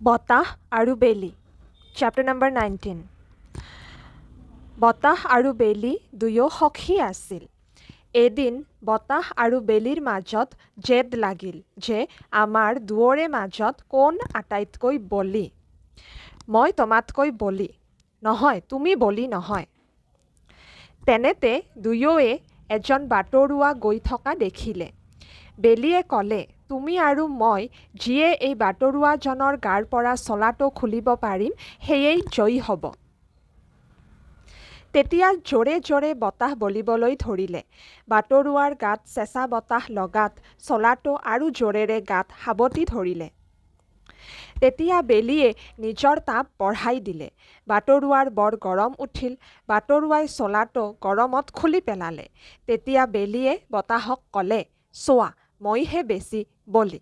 বতাহ আৰু বেলি চেপ্টাৰ নম্বৰ 19 বতাহ আৰু বেলি দুয়ো সখী আছিল। এদিন বতাহ আৰু বেলিৰ মাজত জেদ লাগিল যে আমাৰ দুয়োৰে মাজত কোন আটাইতকৈ বলি। মই তোমাতকৈ বলি নহয়, তুমি বলি নহয়। তেনেতে দুয়োৱে এজন বাটৰুৱা গৈ থকা দেখিলে। বেলিয়ে ক'লে, তুমি আৰু মই যিয়ে এই বাটৰুৱাজনৰ গাৰ পৰা চলাটো খুলিব পাৰিম সেয়েই জয়ী হ'ব। তেতিয়া জোৰে জোৰে বতাহ বলিবলৈ ধৰিলে। বাটৰুৱাৰ গাত চেঁচা বতাহ লগাত চলাটো আৰু জোৰেৰে গাত সাৱটি ধৰিলে। তেতিয়া বেলিয়ে নিজৰ তাপ বঢ়াই দিলে। বাটৰুৱাৰ বৰ গৰম উঠিল। বাটৰুৱাই চলাটো গৰমত খুলি পেলালে। তেতিয়া বেলিয়ে বতাহক ক'লে, চোৱা মইহে বেছি বলি।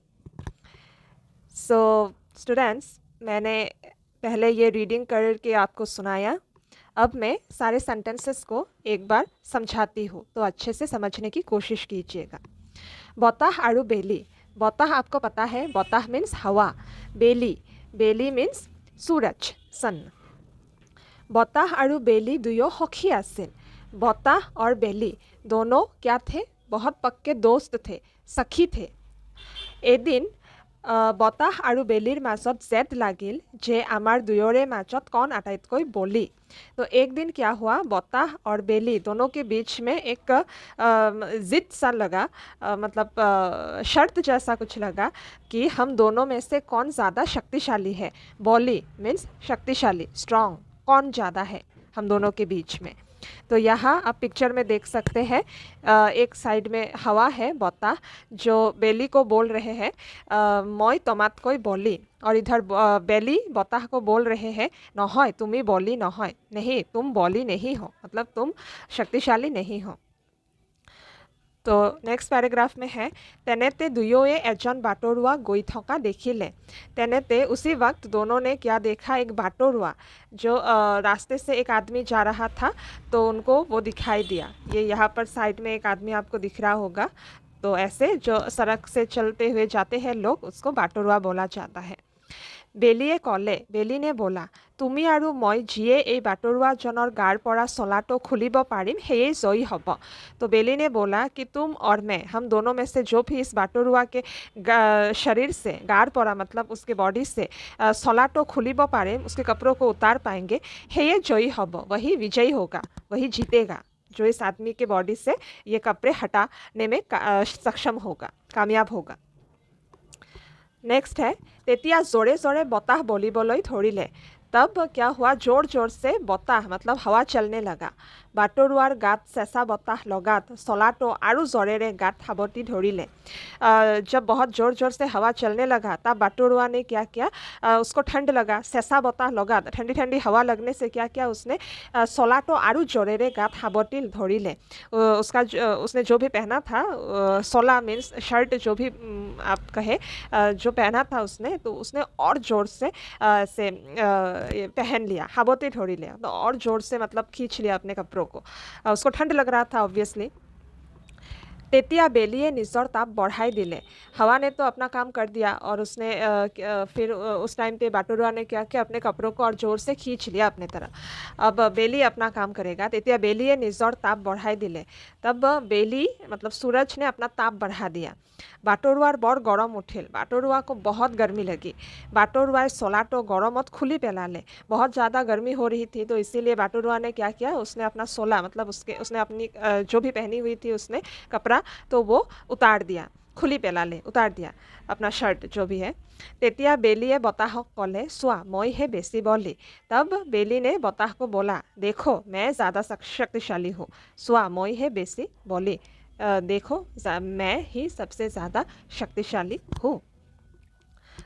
सो स्टूडेंट्स, मैंने पहले ये रीडिंग करके आपको सुनाया। अब मैं सारे सेंटेंसेस को एक बार समझाती हूँ, तो अच्छे से समझने की कोशिश कीजिएगा। बताह आरु बेली। बताह आपको पता है, बताह मीन्स हवा। बेली मीन्स सूरज, सन। बताह आरु बेली दुयो सखी आसिल। बताह और बेली दोनों क्या थे? बहुत पक्के दोस्त थे, सखी थे। एदिन বতাহ আৰু বেলিৰ মাজত জেদ লাগিল যে আমাৰ দুয়োৰে মাজত कौन आटाइतকৈ বলি। तो एक दिन क्या हुआ, बताह और बेली दोनों के बीच में एक जिद सा लगा, मतलब शर्त जैसा कुछ लगा कि हम दोनों में से कौन ज़्यादा शक्तिशाली है। बॉली मीन्स शक्तिशाली, स्ट्रॉन्ग, कौन ज़्यादा है हम दोनों के बीच में। तो यहाँ आप पिक्चर में देख सकते हैं, एक साइड में हवा है, बताह, जो बेली को बोल रहे हैं মই তোমাতকৈ বলি, और इधर बेली बताह को बोल रहे हैं নহয় তুমি বলি নহয়, नहीं तुम बॉली नहीं हो, मतलब तुम शक्तिशाली नहीं हो। तो नेक्स्ट पैराग्राफ में है, तेनेते दुयोए एजन बाटरुआ गई थका देखिले। तेनेते उसी वक्त दोनों ने क्या देखा, एक बाटरुआ जो रास्ते से एक आदमी जा रहा था, तो उनको वो दिखाई दिया। ये यहाँ पर साइड में एक आदमी आपको दिख रहा होगा। तो ऐसे जो सड़क से चलते हुए जाते हैं लोग, उसको बाटरुआ बोला जाता है। बेलिए कले, बेली ने बोला, তুমি আৰু মই যিয়ে এই বাটৰুৱাজনৰ গাৰ পৰা চলাটো খুলিব পাৰিম সেয়েই জয়ী হ'ব। तो बेली ने बोला कि तुम और मैं, हम दोनों में से जो भी इस बाटरुआ के शरीर से, गार पड़ा मतलब उसके बॉडी से चलाटो खुलिब पारे, उसके कपड़ों को उतार पाएंगे, हेये जयी हब, वही विजयी होगा, वही जीतेगा, जो इस आदमी के बॉडी से ये कपड़े हटाने में सक्षम होगा, कामयाब होगा। नेक्स्ट है, तेतिया जोरे जोरे बताह बलिबलै धरिले। तब क्या हुआ, जोर जोर से बताह मतलब हवा चलने लगा। बाटरुआर गात चेँचा बताह लगात चलाटो आरु जोरेरे गात सावटी धरिले। जब बहुत जोर जोर से हवा चलने लगा तब बाटरुआ ने क्या किया, उसको ठंड लगा, चेँचा बताह लगात ठंडी ठंडी हवा लगने से क्या किया, उसने चलाटो आरु जोरेरे गात सावटी धरिले। उसने जो भी पहना था, सोला मीन्स शर्ट, जो भी आप कहे, जो पहना था उसने, तो उसने और जोर से पहन लिया, सावटी धरि लिया, तो और जोर से मतलब खींच लिया अपने कपड़ों को। उसको ठंड लग रहा था ऑब्वियसली। तेतिया बेलिए निजर ताप बढ़ाई दिले। हवा ने तो अपना काम कर दिया और उसने फिर उस टाइम पे बाटरुआ ने क्या किया, अपने कपड़ों को और जोर से खींच लिया अपने तरफ। अब बेली अपना काम करेगा। तेतिया बेलिए निजर ताप बढ़ाई दिले। तब बेली मतलब सूरज ने अपना ताप बढ़ा दिया। बाटरुआर बर गरम उठिल। बाटरुआ को बहुत गर्मी लगी। बाटरुआए चलाटो गरमत खुली पेलाले। बहुत ज़्यादा गर्मी हो रही थी, तो इसीलिए बाटरुआ ने क्या किया, उसने अपना सोला मतलब उसने अपनी जो भी पहनी हुई थी उसने कपड़ा, तो वो उतार दिया, खुली पेलाले, उतार दिया अपना शर्ट जो भी है। तेतिया बेलिए बताहक कले, चुआ मैं हे बेसी बली। तब बेली ने बताह को बोला, देखो मैं ज़्यादा शक्तिशाली हूँ, चुआ मैं हे बेसी बली, देखो मैं ही सबसे ज़्यादा शक्तिशाली हूँ।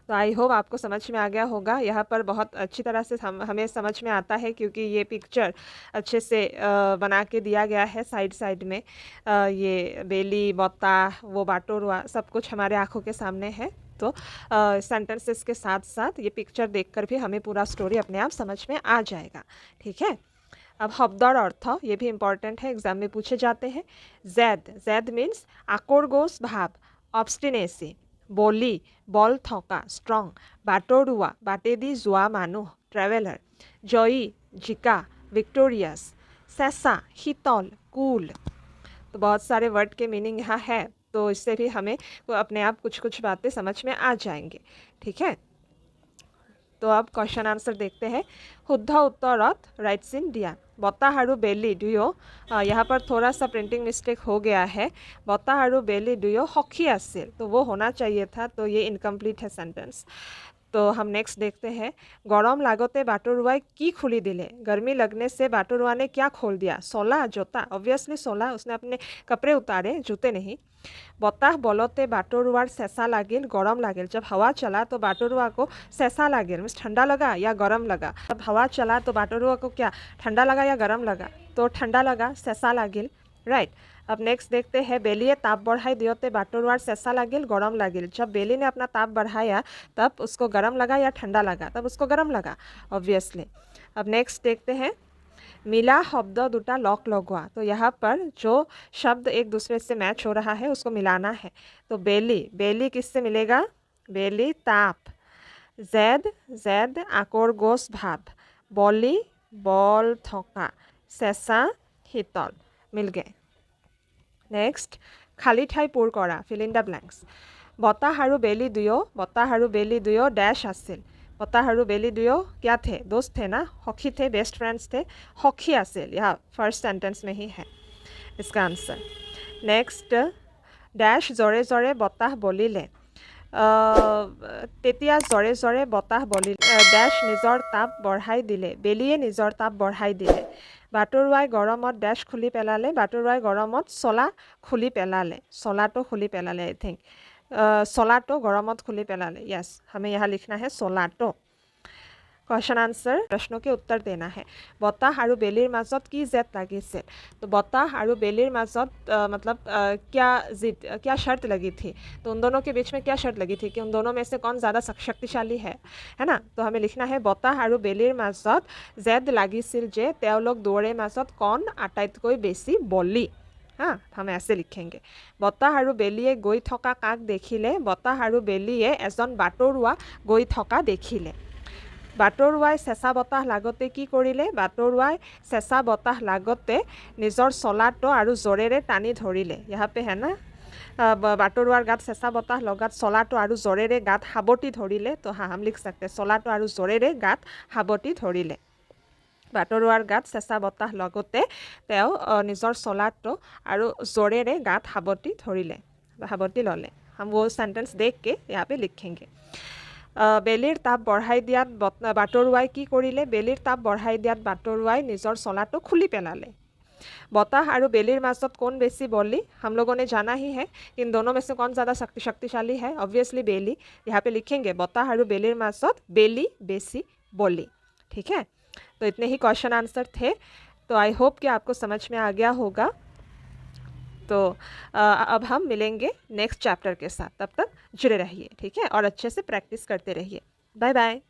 तो आई होप आपको समझ में आ गया होगा। यहाँ पर बहुत अच्छी तरह से हमें समझ में आता है, क्योंकि ये पिक्चर अच्छे से बना के दिया गया है। साइड साइड में ये बेली, बताह, वो बाटरुआ, सब कुछ हमारे आँखों के सामने है। तो सेंटेंसेस के साथ साथ ये पिक्चर देखकर भी हमें पूरा स्टोरी अपने आप समझ में आ जाएगा। ठीक है, अब शब्द और अर्थ, ये भी इम्पॉर्टेंट है, एग्जाम में पूछे जाते हैं। जैद, जैद मीन्स आकोरगोश भाव, ऑब्स्टिनेसी, বলি বল থকা strong, বাটৰুৱা বাটেদি যোৱা মানুহ traveler, জয়ী জিকা victorious, চেঁচা शीतल cool। तो बहुत सारे वर्ड के मीनिंग यहाँ है, तो इससे भी हमें अपने आप कुछ कुछ बातें समझ में आ जाएंगे। ठीक है, तो अब क्वेश्चन आंसर देखते हैं। শুদ্ধ उत्तरत राइट चिन दिया। বতাহ আৰু বেলি দুয়ো, यहाँ पर थोड़ा सा प्रिंटिंग मिस्टेक हो गया है। বতাহ আৰু বেলি দুয়ো সখী আছিল, तो वो होना चाहिए था, तो ये इनकम्प्लीट है सेंटेंस। तो हम नेक्स्ट देखते हैं। गरम लागते बाटरुआई की खुली दिले, गर्मी लगने से बाटरुआ ने क्या खोल दिया? सोला जूता, ऑब्वियसली सोला, उसने अपने कपड़े उतारे, जूते नहीं। বতাহ বলতে बाटरुआर सेसा लागिल गरम लागिल, जब हवा चला तो बाटरुआ को सेसा लागिल मीन्स ठंडा लगा या गरम लगा। जब हवा चला तो बाटरुआ को क्या ठंडा लगा या गरम लगा? तो ठंडा लगा, सेसा लागिल, राइट। अब नेक्स्ट देखते हैं। बेलिए ताप बढ़ाई दियोते बाटरुआर सेसा लागिल गरम लागिल, जब बेली ने अपना ताप बढ़ाया तब उसको गरम लगा या ठंडा लगा? तब उसको गरम लगा, ऑब्वियसली। अब नेक्स्ट देखते हैं। मिला शब्द दुटा लॉक लगवा, तो यहाँ पर जो शब्द एक दूसरे से मैच हो रहा है उसको मिलाना है। तो बेली, बेली किससे मिलेगा? बेली ताप, जेद जेद आकोर गोस भाव, बली बल थका, सेसा शीतल, मिल गए। नेक्स्ट, खाली ठाई पूर करा, फिल इन द ब्लैंक्स। বতাহ আৰু বেলি দুয়ো, বতাহ আৰু বেলি দুয়ো डैश आसिल, বতাহ আৰু बेली दुयो क्या थे? दोस्त थे ना, सखी थे, बेस्ट फ्रेंड्स थे, सखी आसिल, यह फर्स्ट सेंटेंस में ही है इसका आंसर। नेक्स्ट, डैश जरे जरे बताह बलिले, तेतिया जरे जरे बताह बलिले, डैश निजर ताप बढ़ाई दिले, बेलिए निजर ताप बढ़ाई दिले। बाटरुआई गरमत डैश खुली पेलाले, बाटरुआई गरमत चला खुली पेलाले, चलाटो खुली पेलाले, आई थिंक सोलाटो गरमत खुली पेलाले, यस, हमें यहाँ लिखना है सोलाटो। क्वेश्चन आंसर, प्रश्नों के उत्तर देना है। বতাহ আৰু বেলিৰ মাজত কি জেদ লাগিছিল? तो বতাহ আৰু বেলিৰ মাজত मतलब क्या शर्त लगी थी? तो उन दोनों के बीच में क्या शर्त लगी थी कि उन दोनों में से कौन ज़्यादा शक्तिशाली है ना? तो हमें लिखना है বতাহ আৰু বেলিৰ মাজত জেদ লাগিছিল যে তেওঁলোক দুয়োৰে মাজত কণ আটাইতকৈ বেছি বলি। हाँ, हम ऐसे लिखेंगे। বতাহ আৰু বেলিয়ে গৈ থকা কাক দেখিলে? বতাহ আৰু বেলিয়ে এজন বাটৰুৱা গৈ থকা দেখিলে। বাটৰুৱাই চেঁচা বতাহ লাগতে কি কৰিলে? বাটৰুৱাই চেঁচা বতাহ লাগতে নিজৰ চলাটো আৰু জোৰেৰে টানি ধৰিলে। यहाँ पे है ना, বাটৰুৱাৰ গাত চেঁচা বতাহ লগাত চলাটো আৰু জোৰেৰে গাত সাবটি ধৰিলে। তো हाँ, हम लिख सकते চলাটো আৰু জোৰেৰে গাত সাবটি ধৰিলে। বাটৰুৱাৰ গাত চেঁচা বতাহ লগতে তেওঁ নিজৰ চলাটো আৰু জোৰেৰে গাত সাবটি ধৰিলে, সাবটি ল'লে। हम वो सेंटेंस देख के यहाँ पे लिखेंगे। বেলিৰ তাপ বঢ়াই দিয়াত বাটৰুৱাই কি কৰিলে? বেলিৰ তাপ বঢ়াই দিয়াত বাটৰুৱাই নিজৰ চলাটো খুলি পেলালে। বতাহ আৰু বেলিৰ মাজত কোন বেছি বলি? हम लोगों ने जाना ही है, इन दोनों में से कौन ज़्यादा शक्तिशाली है? ऑब्वियसली बेली। यहाँ पे लिखेंगे বতাহ আৰু বেলিৰ মাজত বেলি বেছি বলি। ठीक है, तो इतने ही क्वेश्चन आंसर थे। तो आई होप कि आपको समझ में आ गया होगा। तो अब हम मिलेंगे नेक्स्ट चैप्टर के साथ, तब तक जुड़े रहिए, ठीक है, और अच्छे से प्रैक्टिस करते रहिए। Bye bye.